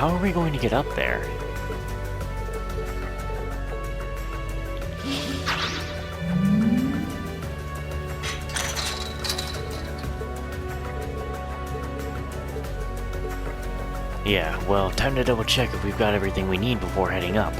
how are we going to get up there? Yeah, well, time to double check if we've got everything we need before heading up.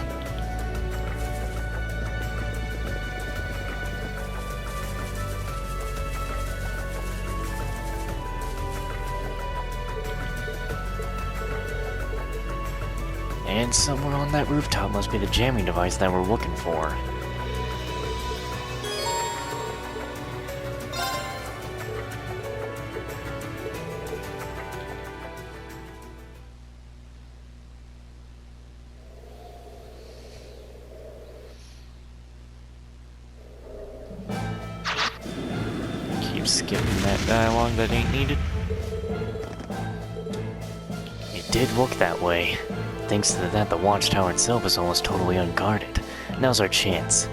And somewhere on that rooftop must be the jamming device that we're looking for. Keep skipping that dialogue that ain't needed. It did look that way. Thanks to that, the watchtower itself is almost totally unguarded. Now's our chance.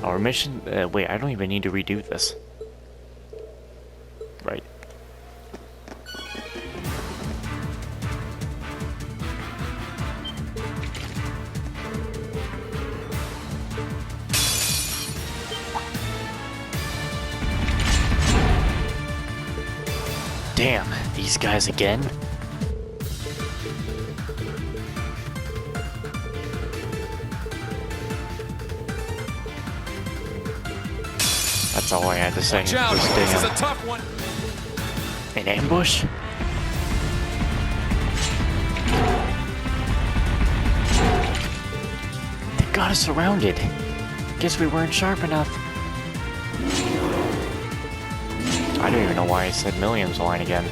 Our mission... wait, I don't even need to redo this. Right. Damn, these guys again? That's all I had to say. Watch out, this is a tough one. An ambush? They got us surrounded. Guess we weren't sharp enough. I don't even know why I said Millions line again.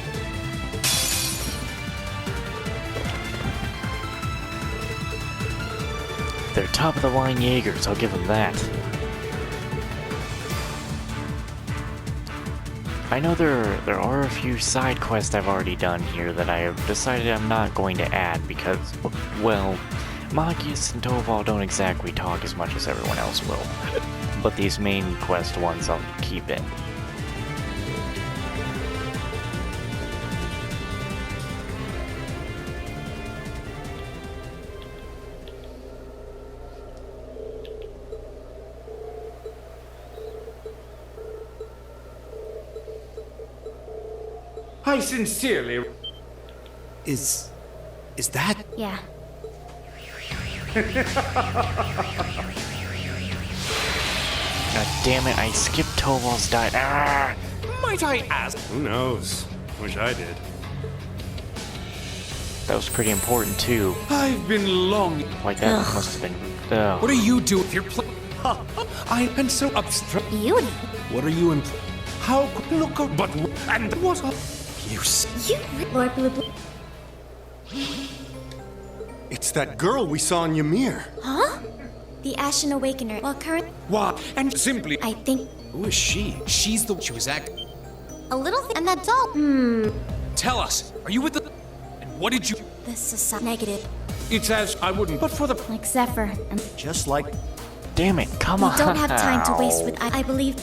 They're top of the line Jaegers, I'll give them that. I know there are a few side quests I've already done here that I have decided I'm not going to add because, well, Magius and Toval don't exactly talk as much as everyone else will. But these main quest ones I'll keep in. I sincerely... Is that? Yeah. God damn it, I skipped Toval's diet. Ah! Might I ask? Who knows? Wish I did. That was pretty important too. I've been long... Like that must have been... What do you do if you're I am so abstract. Beauty. What are you in? How could look but... And what a... You, Lord Blue Blue. It's that girl we saw in Ymir. Huh? The Ashen Awakener. Well, current. What? And simply... I think Who is she? She's the... She was act... a little and that doll. Tell us, are you with the... And what did you... This is negative. It's as I wouldn't... But for the... Like Zephyr. And Just like Damn it, come we on. don't have time to waste with. I believe.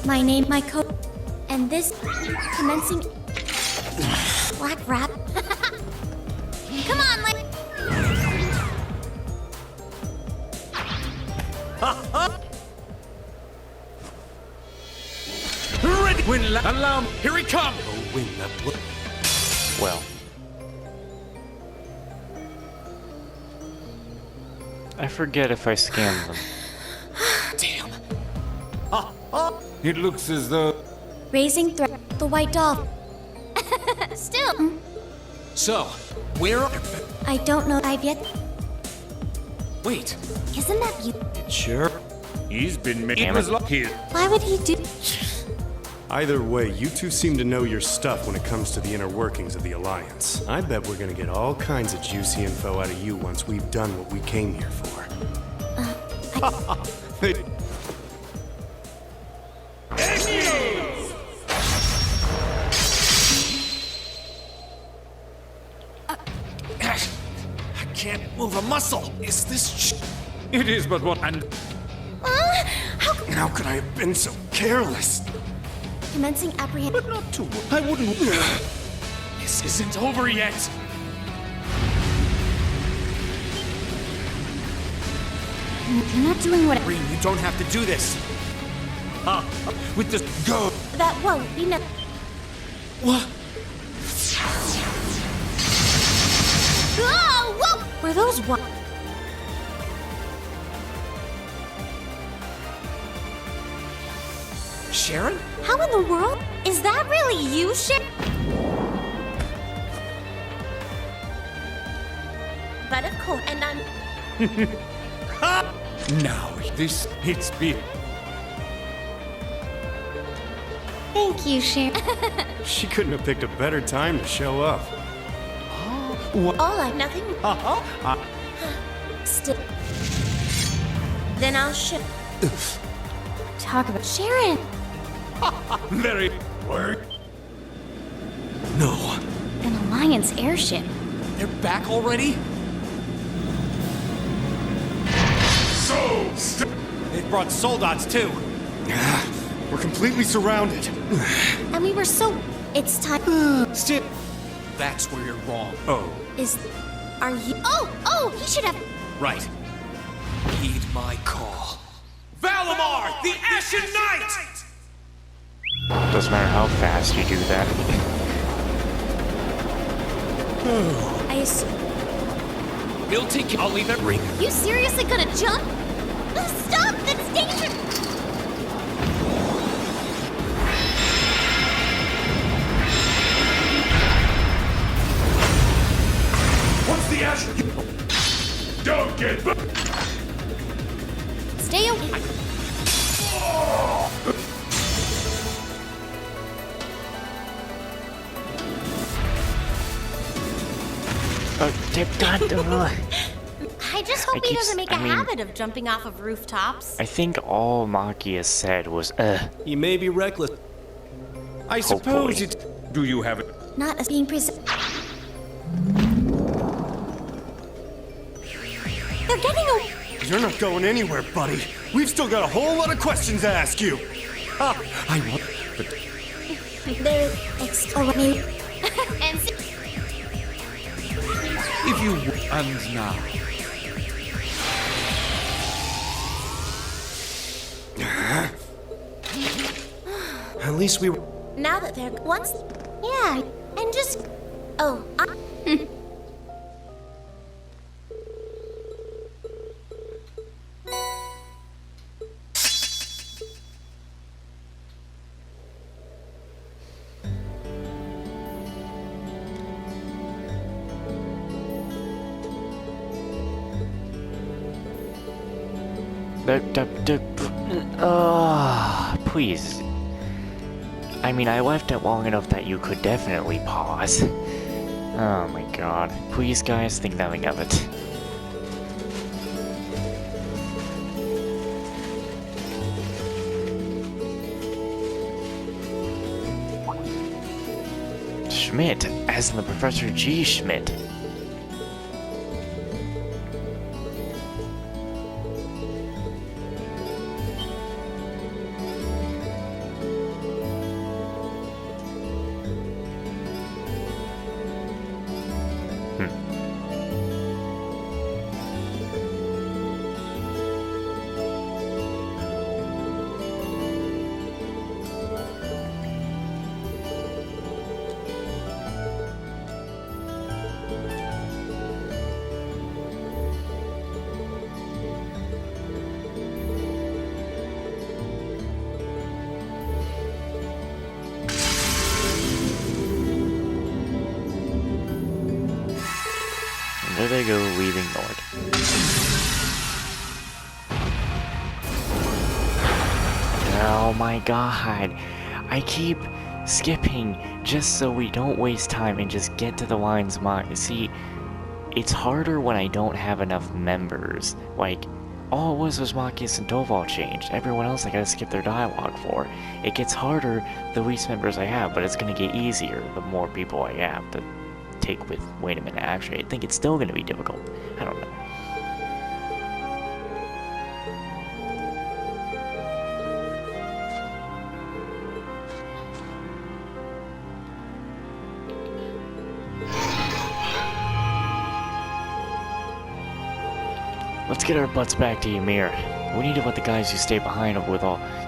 My name, my code, and this commencing. Black rap. Come on, like. Ready! Allow me. Here he comes! win that. Well. I forget if I scanned them. Damn. It looks as though... Raising threat. The white doll. Still. So, where are... I don't know. I've yet. Wait. Isn't that you? Sure. He's been making Damn it. his luck here. Why would he do? Either way, you two seem to know your stuff when it comes to the inner workings of the Alliance. I bet we're gonna get all kinds of juicy info out of you once we've done what we came here for. They- I can't move a muscle. Is this... It is but one and... How How could I have been so careless? Commencing apprehend. But not to. I wouldn't. This isn't over yet. You're not doing what Reem, you don't have to do this. With this. Go. that won't be no. What? Oh, whoa! Were those what? Sharon? How in the world? Is that really you, Sharon? But of course, and I'm. Now, this hits me. Thank you, Sharon. She couldn't have picked a better time to show up. All I nothing. Still. Then I'll show. Talk about Sharon. Very. Word. No. An Alliance airship. They're back already? They've brought soldats too. We're completely surrounded. And we were so. It's time. Still. That's where you're wrong. Oh, Is. Are you. Oh! He should have. Right. Heed my call. Valimar, the Ashen Knight! Doesn't matter how fast you do that. I assume. He'll take. I'll leave that ring. You seriously gonna jump? Stop! That's dangerous! What's the Ashen? Don't get. Stay away. I just hope he keep doesn't make a I mean- habit of jumping off of rooftops. I think all Makia said was, you may be reckless. I suppose it's. Do you have it? Not as being present. They're getting away. You're not going anywhere, buddy. We've still got a whole lot of questions to ask you. I know. They're maybe. And If you. And now. At least we were. now that they're once. Yeah, and just. Oh, please. I mean, I left it long enough that you could definitely pause. Oh my god. Please, guys, think nothing of it. Schmidt, as in the Professor G. Schmidt. There they go, leaving Nord. Oh my god. I keep skipping just so we don't waste time and just get to the lines. See, it's harder when I don't have enough members. Like, all it was Machias and Toval changed. Everyone else I gotta skip their dialogue for. It gets harder the least members I have, but it's gonna get easier the more people I have to take with. Wait a minute, actually, I think it's still gonna be difficult. I don't know. Let's get our butts back to Ymir. We need to let the guys who stay behind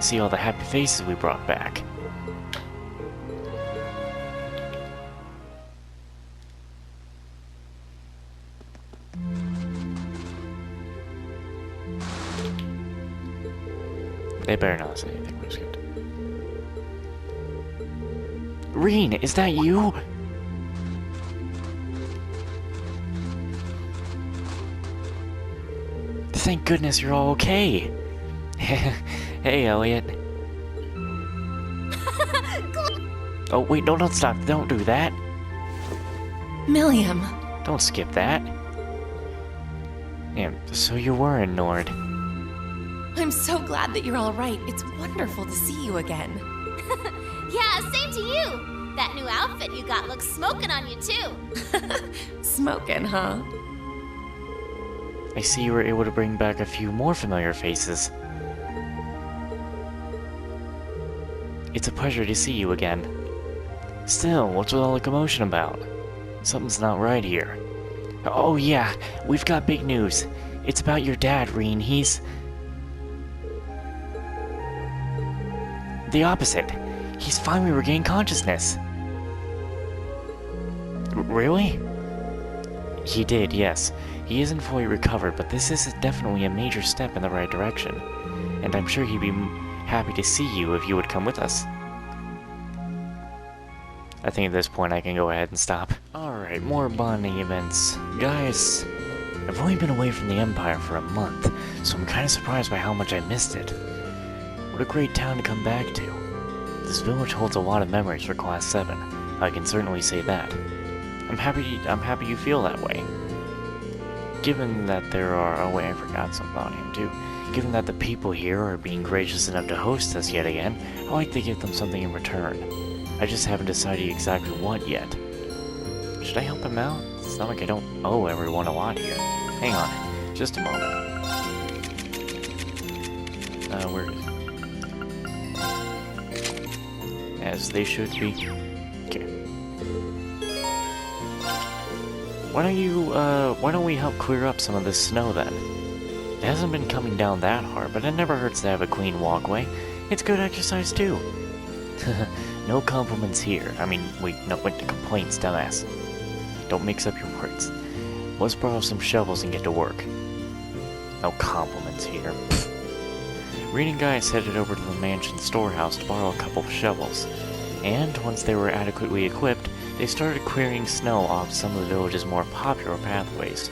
see all the happy faces we brought back. They better not say anything. We're just gonna... Reen, is that you? Thank goodness you're all okay. Hey, Elliot. Oh, wait, no, don't stop. Don't do that. Milliam. Don't skip that. Yeah, so you were in Nord. I'm so glad that you're all right. It's wonderful to see you again. Yeah, same to you. That new outfit you got looks smoking on you, too. Smoking, huh? I see you were able to bring back a few more familiar faces. It's a pleasure to see you again. Still, what's with all the commotion about? Something's not right here. Oh yeah, we've got big news. It's about your dad, Reen. He's... the opposite. He's finally regained consciousness. Really? He did, yes. He isn't fully recovered, but this is definitely a major step in the right direction. And I'm sure he'd be happy to see you if you would come with us. I think at this point I can go ahead and stop. Alright, more bonding events. Guys, I've only been away from the Empire for a month, so I'm kinda surprised by how much I missed it. What a great town to come back to. This village holds a lot of memories for Class 7. I can certainly say that. I'm happy you feel that way. Given that there are... oh wait, I forgot something about him too. Given that the people here are being gracious enough to host us yet again, I'd like to give them something in return. I just haven't decided exactly what yet. Should I help him out? It's not like I don't owe everyone a lot here. Hang on, just a moment. Where is it? As they should be. Okay. Why don't we help clear up some of this snow then? It hasn't been coming down that hard, but it never hurts to have a clean walkway. It's good exercise too. No compliments here. I mean, wait, no, complaints, dumbass. Don't mix up your words. Let's borrow some shovels and get to work. No compliments here. Reen and Gaius headed over to the mansion storehouse to borrow a couple of shovels. And once they were adequately equipped, they started clearing snow off some of the village's more popular pathways.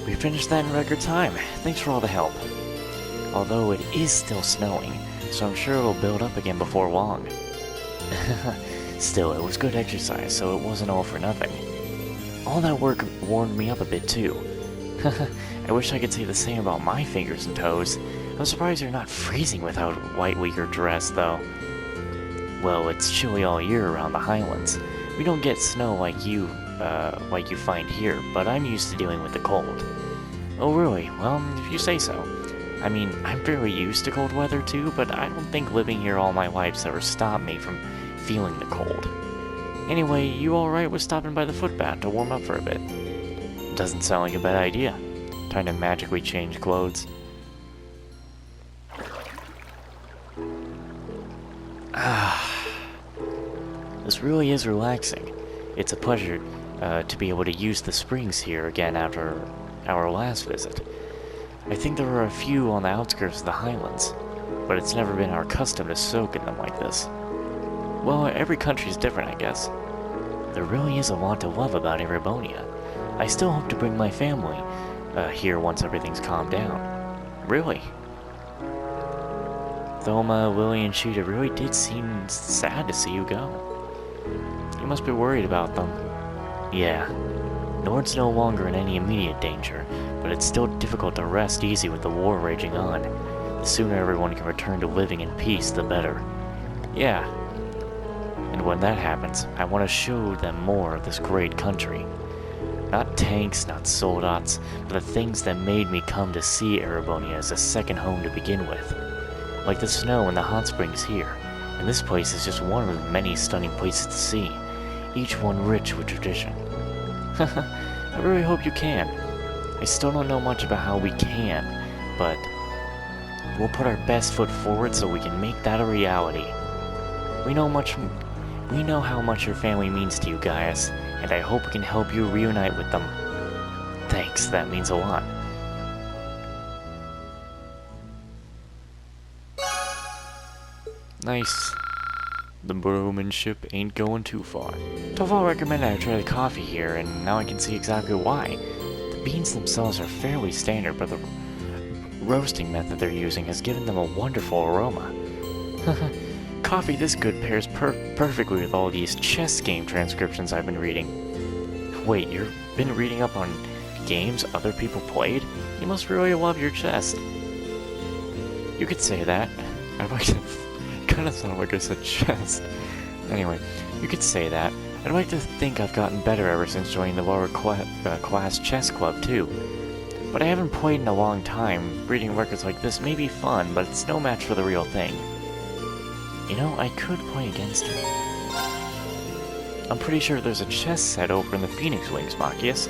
We finished that in record time. Thanks for all the help. Although it is still snowing, so I'm sure it'll build up again before long. Still, it was good exercise, so it wasn't all for nothing. All that work warmed me up a bit too. I wish I could say the same about my fingers and toes. I'm surprised you're not freezing without white weaker dress, though. Well, it's chilly all year around the Highlands. We don't get snow like you find here, but I'm used to dealing with the cold. Oh really? Well, if you say so. I mean, I'm fairly used to cold weather too, but I don't think living here all my life's ever stopped me from feeling the cold. Anyway, you alright with stopping by the footbath to warm up for a bit? Doesn't sound like a bad idea. Trying to magically change clothes. This really is relaxing. It's a pleasure to be able to use the springs here again after our last visit. I think there are a few on the outskirts of the Highlands, but it's never been our custom to soak in them like this. Well, every country's different, I guess. There really is a lot to love about Erebonia. I still hope to bring my family here once everything's calmed down. Really? Thoma, Lily, and Sheeta really did seem sad to see you go. You must be worried about them. Yeah. Nord's no longer in any immediate danger, but it's still difficult to rest easy with the war raging on. The sooner everyone can return to living in peace, the better. Yeah. And when that happens, I want to show them more of this great country. Not tanks, not soldats, but the things that made me come to see Erebonia as a second home to begin with. Like the snow and the hot springs here, and this place is just one of many stunning places to see, each one rich with tradition. I really hope you can. I still don't know much about how we can, but we'll put our best foot forward so we can make that a reality. We know how much your family means to you, Gaius, and I hope we can help you reunite with them. Thanks, that means a lot. Nice. The bromanship ain't going too far. Toval recommended I try the coffee here, and now I can see exactly why. The beans themselves are fairly standard, but the roasting method they're using has given them a wonderful aroma. Coffee this good pairs perfectly with all these chess game transcriptions I've been reading. Wait, you've been reading up on games other people played? You must really love your chess. You could say that. I'd like to... kind of sound like I said chest. Anyway, you could say that. I'd like to think I've gotten better ever since joining the lower class chess club, too. But I haven't played in a long time. Reading records like this may be fun, but it's no match for the real thing. You know, I could play against her. I'm pretty sure there's a chess set over in the Phoenix Wings, Machias.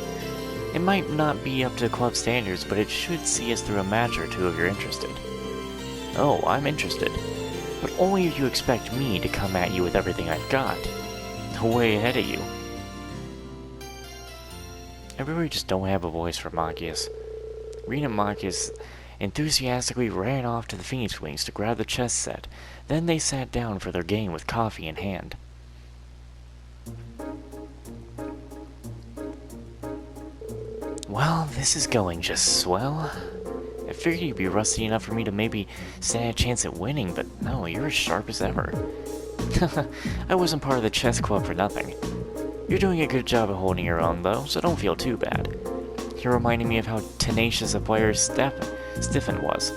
It might not be up to club standards, but it should see us through a match or two if you're interested. Oh, I'm interested. But only if you expect me to come at you with everything I've got. Way ahead of you. I really just don't have a voice for Machias. Rean and Machias enthusiastically ran off to the Phoenix Wings to grab the chess set. Then they sat down for their game with coffee in hand. Well, this is going just swell. I figured you'd be rusty enough for me to maybe stand a chance at winning, but no, you're as sharp as ever. I wasn't part of the chess club for nothing. You're doing a good job of holding your own, though, so don't feel too bad. You're reminding me of how tenacious a player Stiffen was.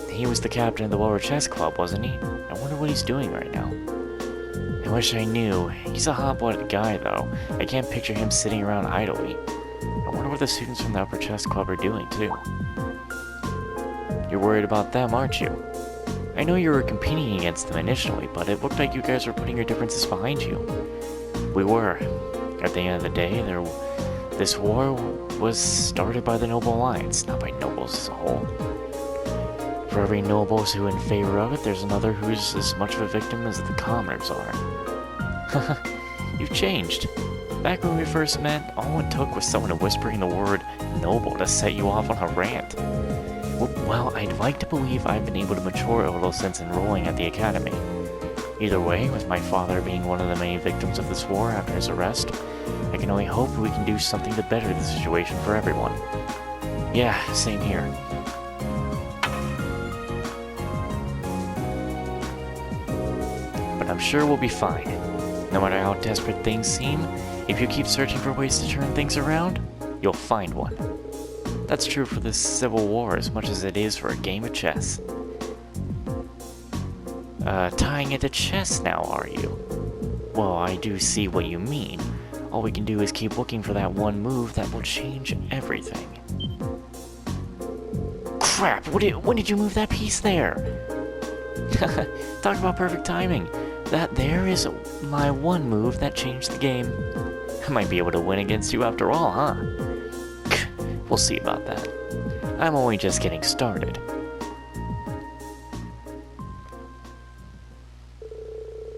He was the captain of the lower chess club, wasn't he? I wonder what he's doing right now. I wish I knew. He's a hot-blooded guy, though. I can't picture him sitting around idly. I wonder what the students from the upper chess club are doing, too. You're worried about them, aren't you? I know you were competing against them initially, but it looked like you guys were putting your differences behind you. We were. At the end of the day, this war was started by the Noble Alliance, not by nobles as a whole. For every nobles who are in favor of it, there's another who's as much of a victim as the commoners are. You've changed. Back when we first met, all it took was someone whispering the word noble to set you off on a rant. Well, I'd like to believe I've been able to mature a little since enrolling at the academy. Either way, with my father being one of the many victims of this war after his arrest, I can only hope we can do something to better the situation for everyone. Yeah, same here. But I'm sure we'll be fine. No matter how desperate things seem, if you keep searching for ways to turn things around, you'll find one. That's true for this civil war as much as it is for a game of chess. Tying it to chess now, are you? Well, I do see what you mean. All we can do is keep looking for that one move that will change everything. Crap! When did you move that piece there? Talk about perfect timing. That there is my one move that changed the game. I might be able to win against you after all, huh? We'll see about that. I'm only just getting started.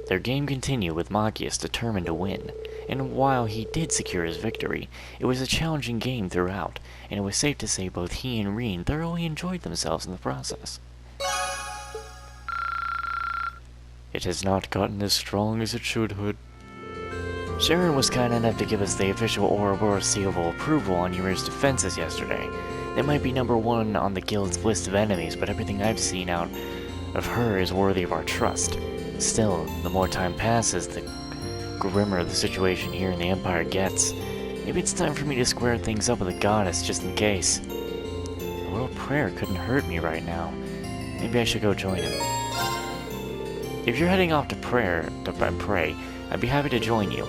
Their game continued with Machias determined to win, and while he did secure his victory, it was a challenging game throughout, and it was safe to say both he and Rean thoroughly enjoyed themselves in the process. It has not gotten as strong as it should have. Sharon was kind enough to give us the official Ouroboros seal of approval on Ymir's defenses yesterday. They might be number one on the guild's list of enemies, but everything I've seen out of her is worthy of our trust. Still, the more time passes, the grimmer the situation here in the Empire gets. Maybe it's time for me to square things up with the goddess, just in case. A little prayer couldn't hurt me right now. Maybe I should go join him. If you're heading off to pray, I'd be happy to join you.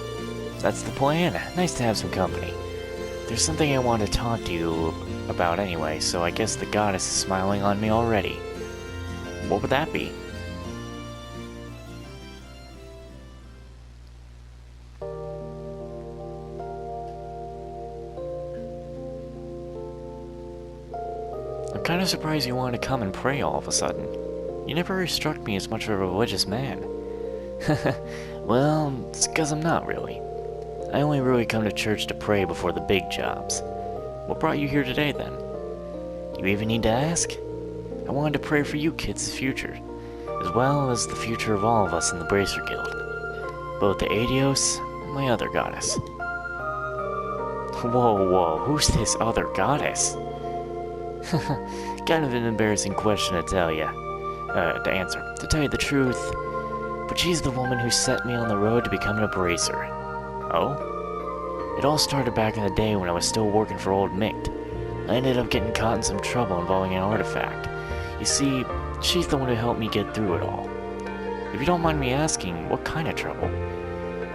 That's the plan. Nice to have some company. There's something I want to talk to you about anyway, so I guess the goddess is smiling on me already. What would that be? kinda surprised you wanted to come and pray all of a sudden. You never really struck me as much of a religious man. Well, it's 'cause I'm not really. I only really come to church to pray before the big jobs. What brought you here today, then? You even need to ask? I wanted to pray for you kids' future, as well as the future of all of us in the Bracer Guild. Both the Adios and my other goddess. Whoa, who's this other goddess? Kind of an embarrassing question to answer. To tell you the truth, but she's the woman who set me on the road to becoming a bracer. Oh? It all started back in the day when I was still working for old Mict. I ended up getting caught in some trouble involving an artifact. You see, she's the one who helped me get through it all. If you don't mind me asking, what kind of trouble?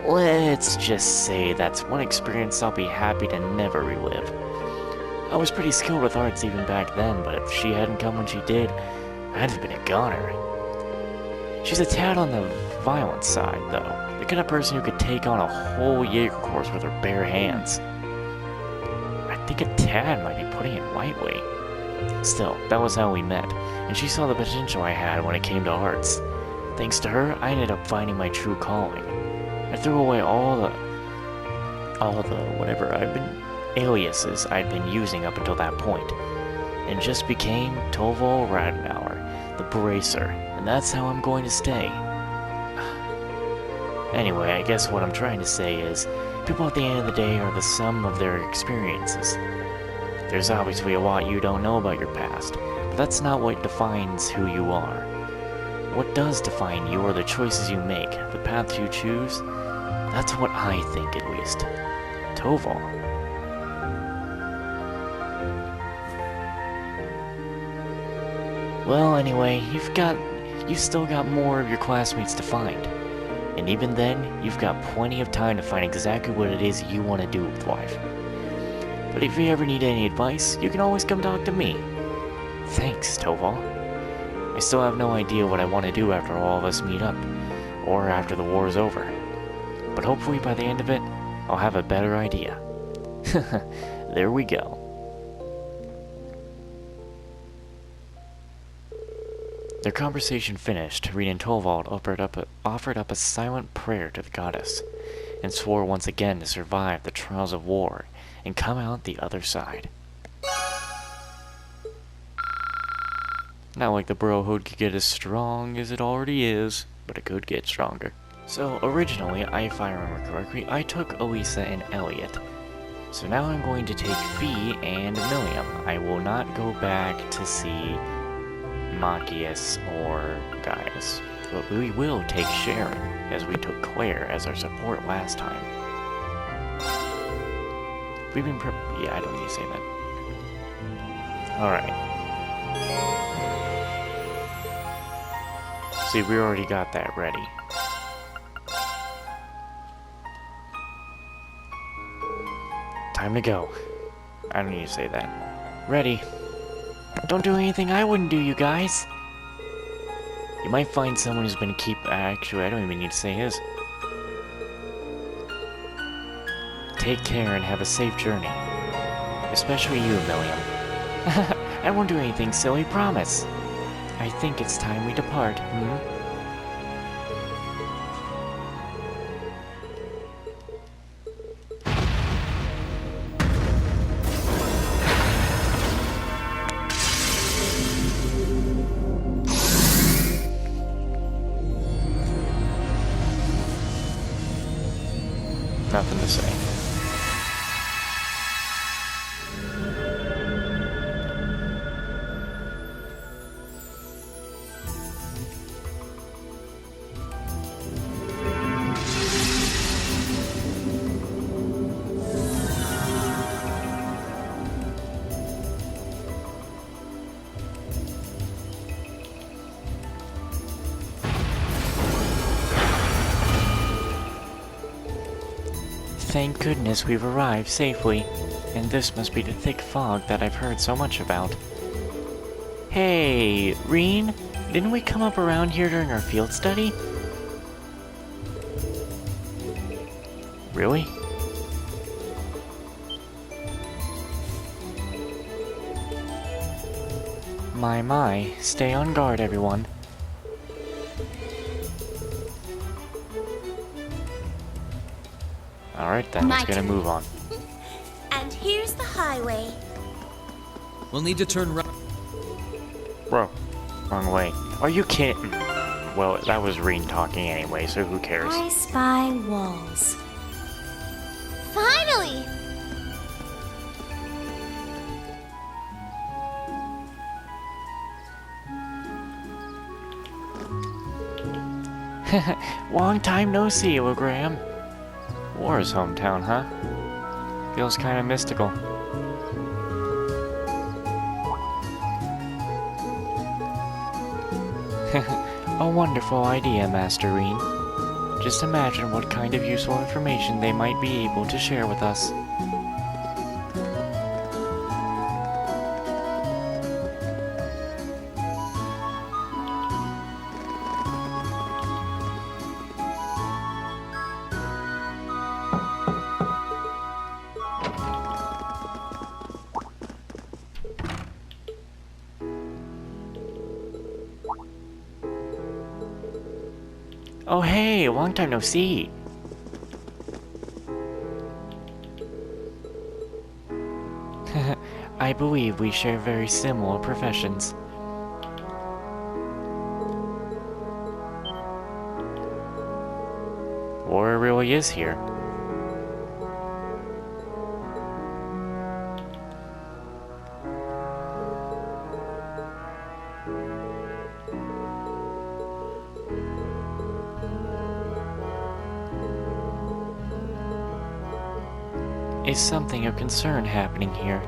Let's just say that's one experience I'll be happy to never relive. I was pretty skilled with arts even back then, but if she hadn't come when she did, I'd have been a goner. She's a tad on the violent side, though. The kind of person who could take on a whole Jaeger course with her bare hands. I think a tad might be putting it lightly. Still, that was how we met, and she saw the potential I had when it came to arts. Thanks to her, I ended up finding my true calling. I threw away all the aliases I'd been using up until that point, and just became Torvald Radenauer, the Bracer, and that's how I'm going to stay. Anyway, I guess what I'm trying to say is, people at the end of the day are the sum of their experiences. There's obviously a lot you don't know about your past, but that's not what defines who you are. What does define you are the choices you make, the paths you choose. That's what I think, at least. Torvald. Well, anyway, you've still got more of your classmates to find. And even then, you've got plenty of time to find exactly what it is you want to do with life. But if you ever need any advice, you can always come talk to me. Thanks, Torvald. I still have no idea what I want to do after all of us meet up, or after the war is over. But hopefully by the end of it, I'll have a better idea. There we go. Their conversation finished, Reed and Torvald offered up a silent prayer to the goddess, and swore once again to survive the trials of war and come out the other side. Not like the Brotherhood could get as strong as it already is, but it could get stronger. So originally, if I remember correctly, I took Elisa and Elliot. So now I'm going to take Fee and Milliam. I will not go back to see Machias or Gaius, but we will take Sharon, as we took Claire as our support last time. We've been yeah, I don't need to say that. Alright. See, we already got that ready. Time to go. I don't need to say that. Ready. Don't do anything I wouldn't do, you guys. You might find someone who's been actually, I don't even need to say his. Take care and have a safe journey. Especially you, Milliam. I won't do anything silly, promise. I think it's time we depart, Nothing to say. Thank goodness we've arrived safely, and this must be the thick fog that I've heard so much about. Hey, Reen, didn't we come up around here during our field study? Really? My. Stay on guard, everyone. Alright then, let's My get a turn. move on. And here's the highway. We'll need to turn right. Bro, wrong way. Are you kidding? Well, that was Reen talking anyway, so who cares? I spy walls. Finally! Long time no see, Graham. War's hometown, huh? Feels kinda mystical. A wonderful idea, Master Reen. Just imagine what kind of useful information they might be able to share with us. Oh hey, long time no see. I believe we share very similar professions. War really is here. Is something of concern happening here?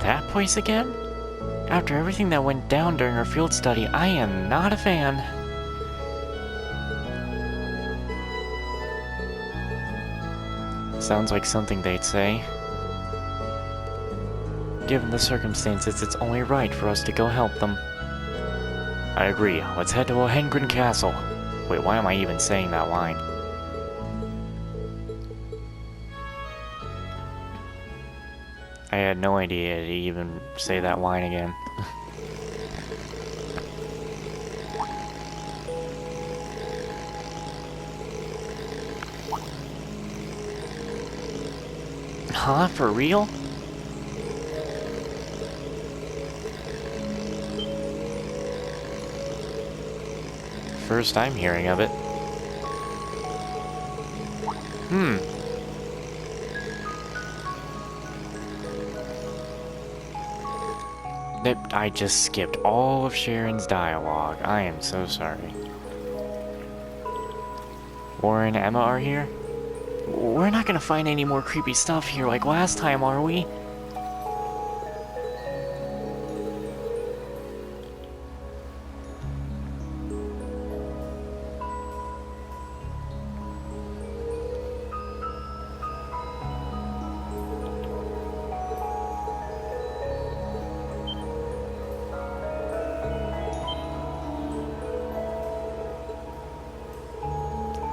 That place again? After everything that went down during our field study, I am not a fan. Sounds like something they'd say. Given the circumstances, it's only right for us to go help them. I agree. Let's head to Lohengrin Castle. Wait, why am I even saying that line? I had no idea to even say that line again. Huh? For real? First I'm hearing of it. I just skipped all of Sharon's dialogue. I am so sorry. Warren and Emma are here? We're not gonna find any more creepy stuff here like last time, are we?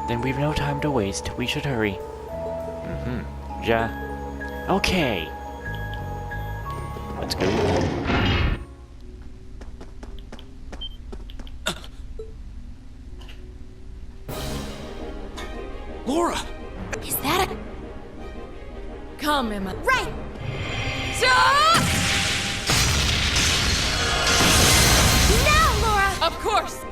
Then we've no time to waste. We should hurry. Ja. Okay. Let's go. Laura! Is that a... Come, Emma. Right! Now, Laura! Of course!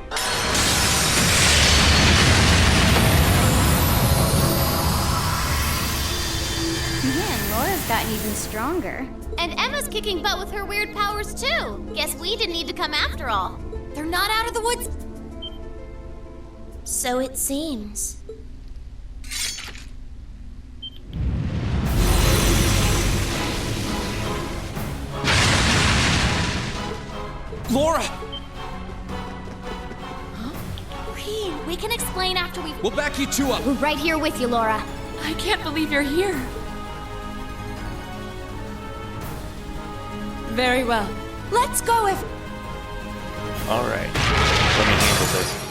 Man, Laura's gotten even stronger. And Emma's kicking butt with her weird powers, too. Guess we didn't need to come after all. They're not out of the woods. So it seems. Laura! Reen, we can explain after we... We'll back you two up. We're right here with you, Laura. I can't believe you're here. Very well. Let's go if. Alright. Let me handle this.